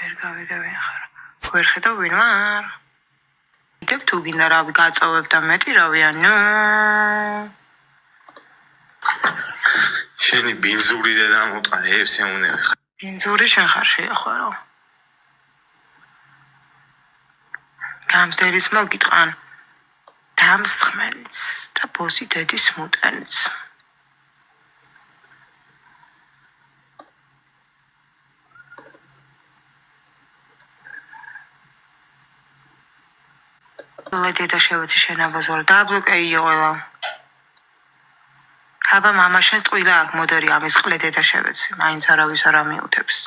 ვერ გავიგებიან ხარ. ვერ ხედავ ვინ ვარ? იდებ თუ გინდა რავი გაწოვებ და მეტი რავი ანუ. შენი ბინზური და დამოტყარე ევსემუნები ხარ. ბინზური შენ ხარ შეახვარო. გამსდერის მოგიტყან. დამსხმელიც და ბოსი დედის მუტანიც. დედა შევეცი შენაბაზოლ დაბლოკეიო ყველა. აბა მამა შენს ტყილა აქ მოდერი ამის ყლე დედა შევეცი. მაინც არავის არ ამიუთებს.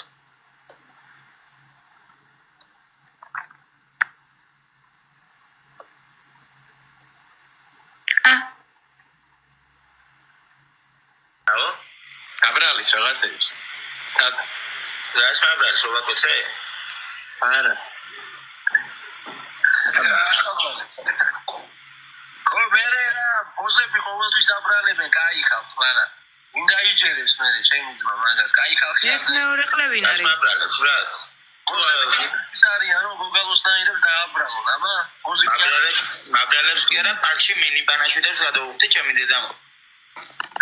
გაბრალის რაღაცებს. რას გაბრალის რა კოცე? არა. კოვერერა ბოზები ყოველთვის აბრალებენ кайხავს, მაგრამ უნდა იჯერეს მე ჩემი ძმა, მაგრამ кайხავს. ეს მეორე ყლევინ არის. რას გაბრალებს რა? ის არიან რომ გოგალოსნაირებს დააბრალონ, აბა გაბრალებს კი არა პარკში მინიბანაშვიდებს გადაუხდი ჩემი დედამ.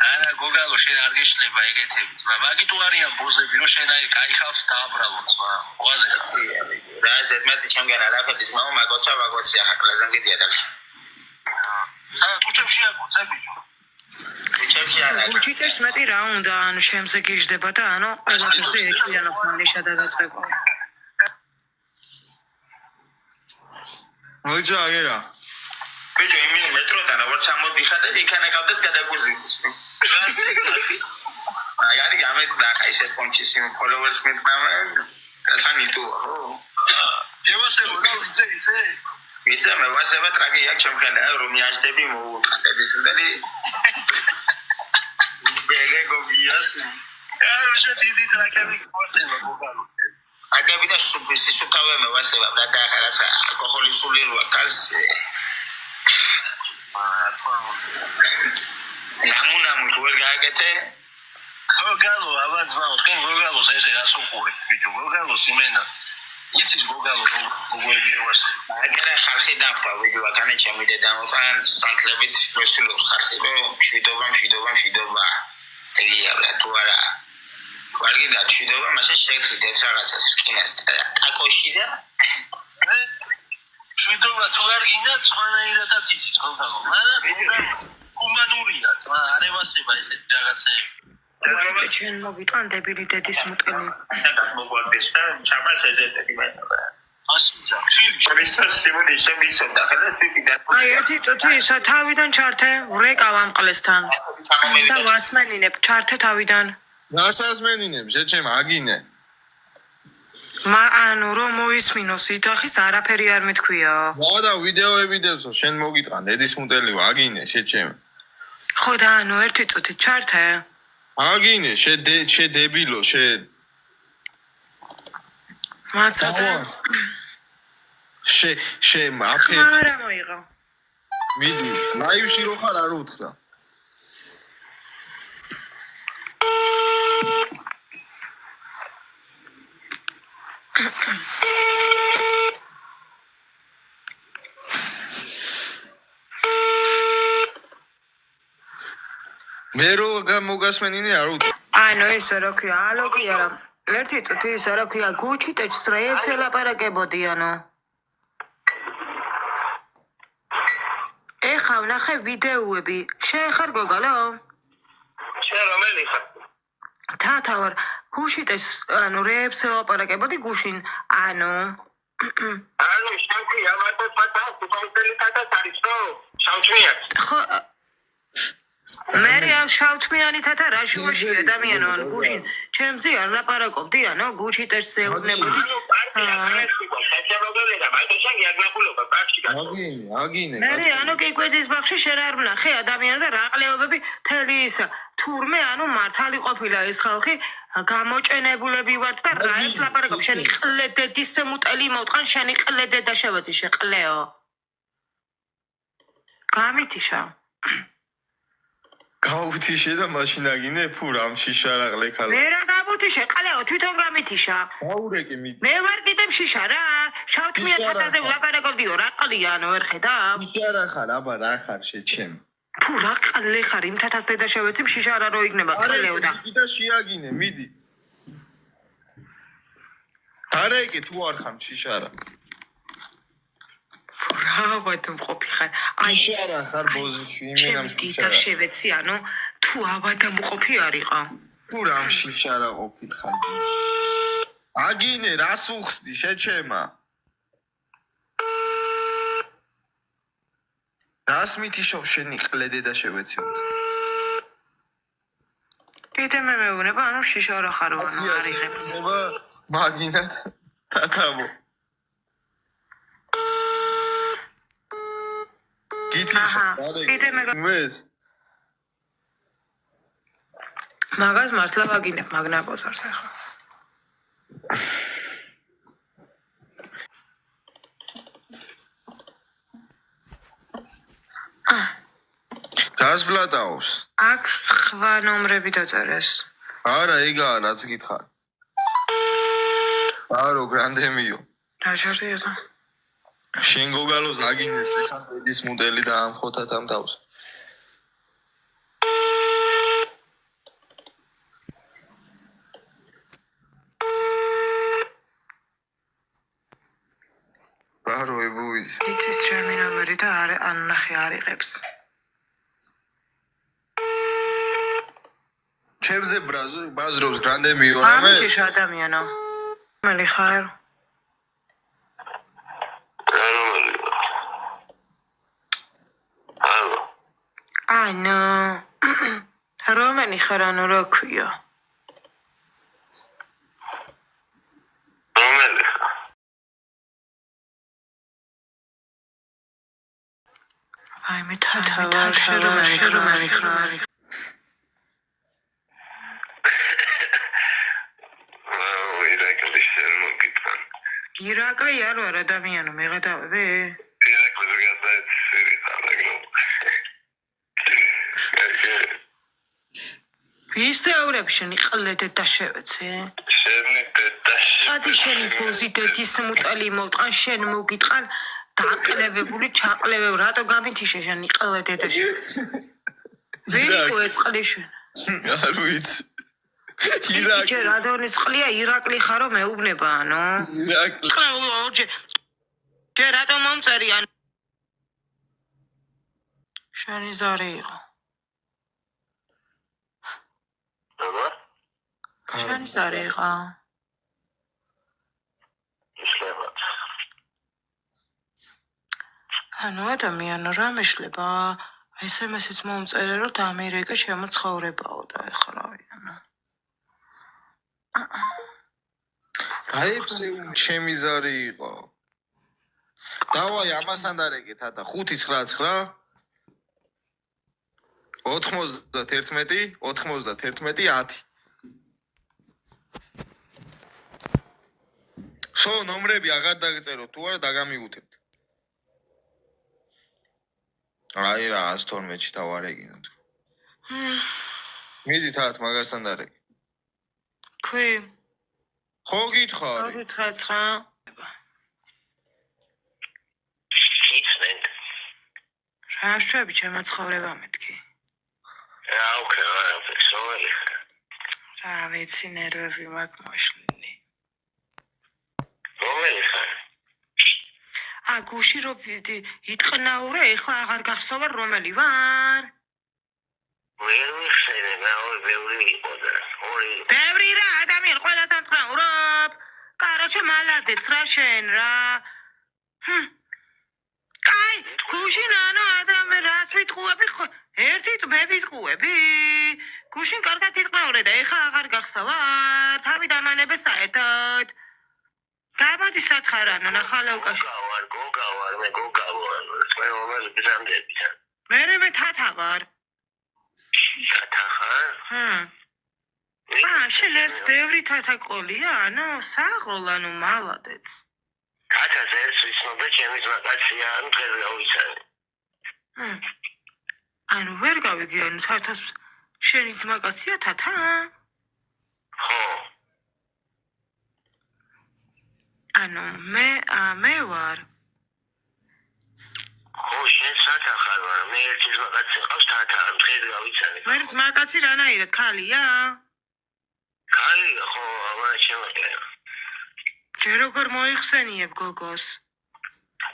არა გოგალო შენ არ გეშლება ეგეთები, მაგით უარიან ბოზები რომ შენ აი кайხავს დააბრალონ, ყველაზე რა ზედმეტი ჩემგან არაფერი მამა მაგოცა ვაგოცია ხალხლაზან გედია და ტუჩებში აკოცები ტუჩებში არა უჩიტეს მეტი რა უნდა ანუ შემზე გიждდება და ანუ ყველაფერზე ეჭვიანო ხმალიშა დადაწყება მოიჯა აგერა ბიჭო იმენ მეტროდან როგორც ამოდიხარ და იქანა გავდეთ გადაგუზის აი არის გამეთ და ხა ისეთ პონჩის იმ ფოლოვერს მეტნამა სანიტო ევასებო რა ვიცი ისე ვიცი მე ვასება ტრაგია ჩემქანა რომ მიაჭდები მოუყდები სანდალი ბეგე გოგიას არა შე დიდი ტრაგები ვასება გოგალო აგები და სუბისი სუკავე მე ვასება და ხარაც ალკოჰოლის სულირვა კალს ნამუნამუ თუ ვერ გააკეთე გოგალო აბაზმაო თქვენ გოგალოს ესე გასუყური ბიჭო გოგალოს იმენა იცის გოგალო გოგოებიევას აგერა ხალხი დაფა ვიდეო კანე ჩემი დედამოთან სანკლებით ვესულობს ხალხი რომ შვიდობა ეგია რა თუ არა ვარგი და შვიდობა მასე შეეცით ეს რაღაცას სკინას აკოში და შვიდობა თუ არ გინდა სხვანაირადაც იცის გოგალო მაგრამ ჰუმანურია არევასება ესეთ რაღაცები ჩვენ მოგიტყან დებილი დედის მუტყელი და მოგვარდეს და ჩამას ეძებდი მე ასუძა შევისწრებ სიმონი შევიცოდა ხლა სიტიდა აი ერთი წუთი ისა თავიდან ჩართე ვრეკავ ამ ყლესთან და ვასმენინებ ჩართე თავიდან გასასმენინებ შეჩემ აგინე ანუ რომ მოისმინოს ითახის არაფერი არ მეთქვია რა და ვიდეოებიდევსო შენ მოგიტყან დედის მუტელი აგინე შეჩემ ხო და ანუ ერთი წუთი ჩართე აგინე შე დებილო შე მაცადე შე აფე არა მოიღო მიდი ლაივში რო ხარ არ უთხრა მე რო მოგასმენინე არ უთხრა ანუ ეს რა ქვია ალოგი არა ერთი წუთი ის რა ქვია გუჩი ტეჩს რა ერთ ელაპარაკებოდი ანუ ეხა ვნახე ვიდეოები შენ ხარ გოგალო შენ რომელი ხარ თათა ვარ გუჩი ტეჩს ანუ რეებს ელაპარაკებოდი გუშინ ანუ შანქი ამათა თათა უპაუტელი თათა თარისო შანქია ხო მერი ამ შავთმიანი თათა რა შუაში ადამიანო ანუ გუშინ ჩემზე არ ლაპარაკობდი ანუ გუჩი ტეჩს ეუბნებოდი აგინე მე ანუ კიკვეძის ბაღში შენ არ ვნახე ადამიანი და რაყლეობები თელი ის თურმე ანუ მართალი ყოფილა ეს ხალხი გამოჭენებულები ვართ და რაებს ლაპარაკობ შენი ყლე დედის მუტელი მოვტყან შენი ყლე დედა შევეცი შეყლეო გამითიშა გაუთიშე და მაშინ აგინე ფუ რამ შიშა რა ყლექალა. მე რა გამუთიშე, ყალეო თვითონ გამითიშა. გაურეკი მიდი. მე ვარ კიდე შიშა რა. შავთმიან ხატაზე ვლაპარაკობდიო, რა ყლიანო ვერ ხედავ? შიშა რა ხარ, აბა რა ხარ შეჩემ. ფუ რა ყლე ხარ, იმ თათას დედა შევეცი შიშა რა რო იქნება, ყლეო და. მიდი და შეაგინე, მიდი. არა იკი თუ არ ხარ შიშა რა. რა ვადო მყოფი ხარ. აი შიშა რა ხარ ბოზიში, იმენამ შიშა და რა. შევეცი, ანუ თუ ავადა მყოფი არიყო. თუ რამ შიშა რა ყოფილ ხარ. აგინე რას უხსდი შეჩემა. დასმითიშო შენი ყლედე და შევეციოთ. კიდე მე მეუბნება, ანუ შიშა რა ხარ, ანუ არიღებს. მაგინათ თათამო. გითიშა, კიდე მე მეს. მაგას მართლა ვაგინებ, მაგნაბოს არც ახლა. დასბლატაობს. აქ სხვა ნომრები დაწერეს. არა, იგაა რაც გითხარ. არო გრანდემიო. დაჟარია და. შენ გოგალოს აგინეს ეხლა ბედის მოდელი და ამ ხოთათ ამ თავს. ბარო ებუის. იცის ჩემი ნომერი და არ ნახე არიღებს. ჩემზე ბაზრობს გრანდემიო რამე? ამის ადამიანო. მალი ხარ? ანუ რომელი ხარ ანუ რა ქვია? რომელი ხარ? აი მე თათა ვარ, რომელი ხარ? ირაკლი არ ვარ ადამიანო, მეღადავები? ირაკლი ზოგადად სირიცხა ვის დაურებ შენი ყლედე და შევეცე? შენი დედა ადი შენი ბოზი დედის მუტალი მოვტყან შენ მოგიტყან დაყლებებული ჩაყლებებ რატო გამითიშე შენი ყლედე და ვერიკო ეს ყლიშვენ არ ვიცი. ირაკლი. ჯერ ადონის ყლია ირაკლი ხარო მეუბნება ანუ ირაკლი. ჯერ რატო მომწერი ანუ შენი ზარი იყო შენი ზარი იყო ანუ ადამიანო რა მეშლება SMS-იც მომწერე რომ ამერიკა შემოცხოვრებაო და ეხლა რავი ანუ აი ჩემი ზარი იყო. დავაი ამასთან დარეკე თათა 599 91 10. სო ნომრები აღარ დაგწერო თუ არა დაგამიგუთებთ. აი რა 112-ში დავარეგინოთ. მიდი თათ მაგასთან დარეკე. ქვი ხო გითხარი. გითხრათ რა იცნენ რა შვები ჩემო ცხოვრება მეთქი რა უკრა ფექსოველი რა ვიცი ნერვები მაქვს მოშლილი რომელი ხარ ა გუში რო იტყნაურე ეხლა აღარ გახსოვარ რომელი ვარ ვერ ვიხსენე რა ორი ბევრი იყო და ორი ბევრი რა ადამიან ყველასთან თხრაურობ კაროჩე მალადეც რა შენ რა კაი გუშინ ანუ ადამიან რას ვიტყუები ერთი წმებით ყუები გუშინ კარგად იტყნაურე და ეხლა აღარ გახსოვარ თავი დამანებე საერთოდ გამოდი სათხარ ანუ ნახალევკაში გოგა ვარ მე გოგა ვარ მე რომელი ბიზამდები მე თათა ვარ თათა ხარ შენ ეს ბევრი თათა ყოლია ანუ საღოლ ანუ მალადეც თათას ერთს ვიცნობ და ჩემი ძმაკაცია ან დღეს გავიცანი ანუ ვერ გავიგე, ანუ საერთოდ შენი ძმაკაცია თათა? ხო. ანუ მე ვარ. ხო, შენ სათა ხარ ვარ, მე ერთი ძმაკაცი ყავს თათა, დღეს გავიცანე. ვერ ძმაკაცი რანაირად ქალია? ქალია, ხო, ამან შემოკლია. ჯერ როგორ მოიხსენიებ გოგოს?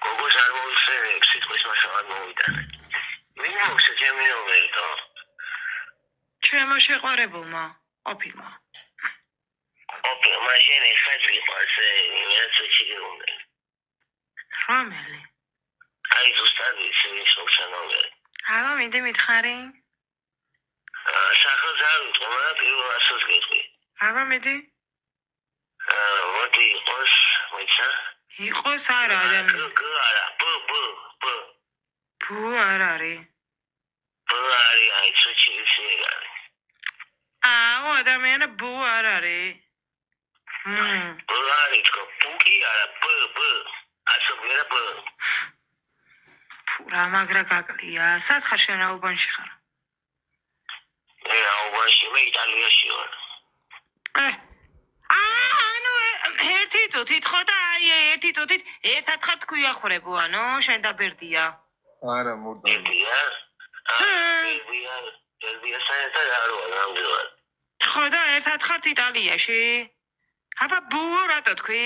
გოგოს არ მოიხსენიებ, სიტყვის მასალად მოვიტანე. ვინ მოხსენე ჩემი ნომერი და? ჩემო შეყვარებულმა, ყოფილმა. ოპი, მაშინ ხაჭი ყავსე, მეც ჩიგრუნე. რომელი? აი ზუსტად ისე შოქშანოვე. აბა მინდა მითხარი? სახელს არ ვიტყვა, პირველ ასოს გეტყვი. აბა მინდა? მოდი იყოს, მოიცა? იყოს არა ადამიანი. გ არა, ბ. ბუ არ არის. ბ არის, აი ცოჩილისია. აუ ადამიანი ბუ არ არის. ბ არის, თქო, ბუკი არა, ბ. ასო მერა ბ. რა მაგრა გაკლია, სათხარ შენ აუბანში ხარ? მე აუბანში, მე იტალიაში ვარ. ანუ ერთი წუთით ხო და აი ერთი წუთით ერთად ხარ თქვი ახრებო, ანუ შენ და ბერდია. არა მორდა. ბერდია? ბერდია საერთოდ არ ვარ, ნამდვილად. ხო და ერთად ხართ იტალიაში? აბა ბუო რატო თქვი?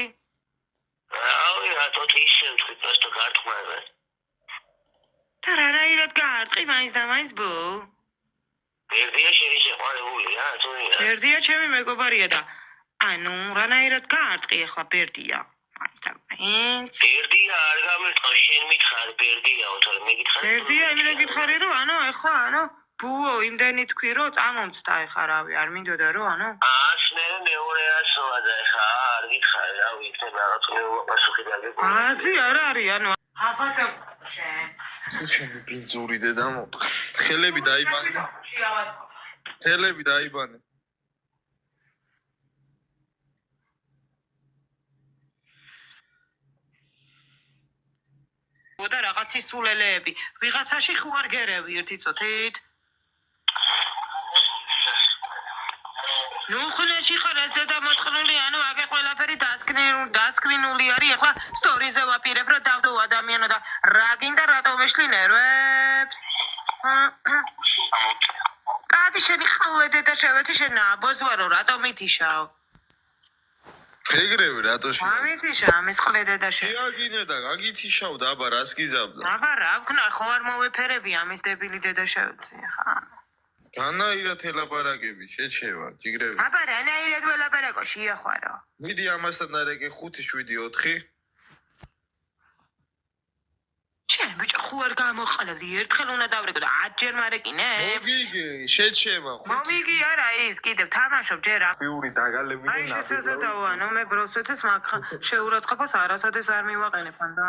აუ, რატო ისე ვთქვი, просто გარტყმაზე. და რანაირად გაარტყი მაინც და მაინც ბუ? ბერდია შენი შეყვარებულია, თუნია. ბერდია ჩემი მეგობარია და ანუ რანაირად გაარტყი ახლა ბერდია? მაინც და მაინც. ბერდია არ გამერტყავ, შენ მითხარ ბერდიაო, თორე მე გითხარ. ბერდია იმედი გითხარი რომ ანუ ახლა ანუ ბუო იმდენი თქვი რომ წამომცდა ახლა რავი არ მინდოდა რომ ანუ ასნერე მეორე ასოა და ხა არ გითხარი, რა ვიქნება რაღაც პასუხი დაგეკვა. აზი არ არის ანუ აბატო შენ შენი ბინძური დედა მოტყ. ხელები დაიბანე. ხელები დაიბანე. და რაღაცის სულელეები ვიღაცაში ხო არ გერევი ერთი წუთით ნუ ხუნეში ხარ ეს დედა მოწყნული ანუ აგე ყველაფერი დასკრინული არის ახლა სტორიზე ვაპირებ რა დავდო ადამიანო და რა გინდა რატო მეშლი ნერვებს კადი შენი ხალე დედა შევეთი შენ აბოზვარო რატო მითიშაო ეგრევე რატო შე? ამითიშა ამის ხლე დედა შე შეაგინე და გაგითიშავდა აბა რას გიზაბდა? აბა რა ვქნა ხო არ მოვეფერები ამის დებილი დედა შევეცი ხა განაირად ელაპარაკები შეჩევა ჯიგრები. აბა რანაირად ველაპარაკო შეახვარო მიდი ამასთან არეკე 5 7 4 შენ ბიჭო ხო არ გამოყალები ერთხელ უნდა დავრეკო და 10 ჯერ მარეკინე მოგიგე შეჩევა 5 მომიგი არა ის კიდევ თამაშობ ჯერ ფიური დაგალები და აი შესაძლოა ანუ მე ბროსვეცეს მაგ შეურაცხყოფას არასოდეს არ მივაყენებ ან და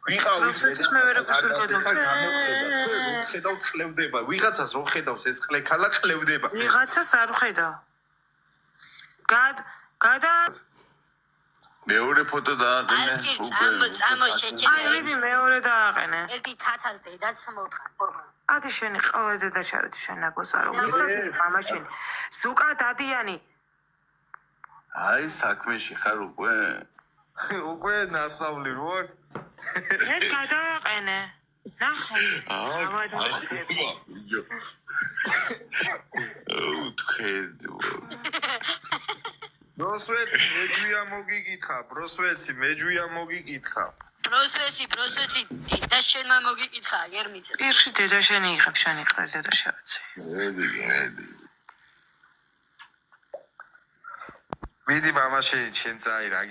ვიყავით მე ვერ აკუსურდებ ხედავ ხლევდება ვიღაცას რო ხედავს ეს ხლე ქალა ხლევდება ვიღაცას არ ხედა გადა მეორე ფოტო დააყენე აი მიდი მეორე დააყენე ერთი თათას დედაც მოთხარ ფორმა. ადი შენი ყოლა დედა შევეცი შენ ნაგოსარო ვისადი მამაჩინი ზუკა დადიანი აი საქმეში ხარ უკვე უკვე ნასავლი რო აქ ეს გადააყენე ნახე თქვენ ბროსვეცი მეჯვია მოგიკითხა ბროსვეცი მეჯვია მოგიკითხა პროსვეცი და შენმა მოგიკითხა გერმიცე. პირში დედა შენი იღებ შენი ყოლა დედა შევეცი მიდი მამა შენ წაი რა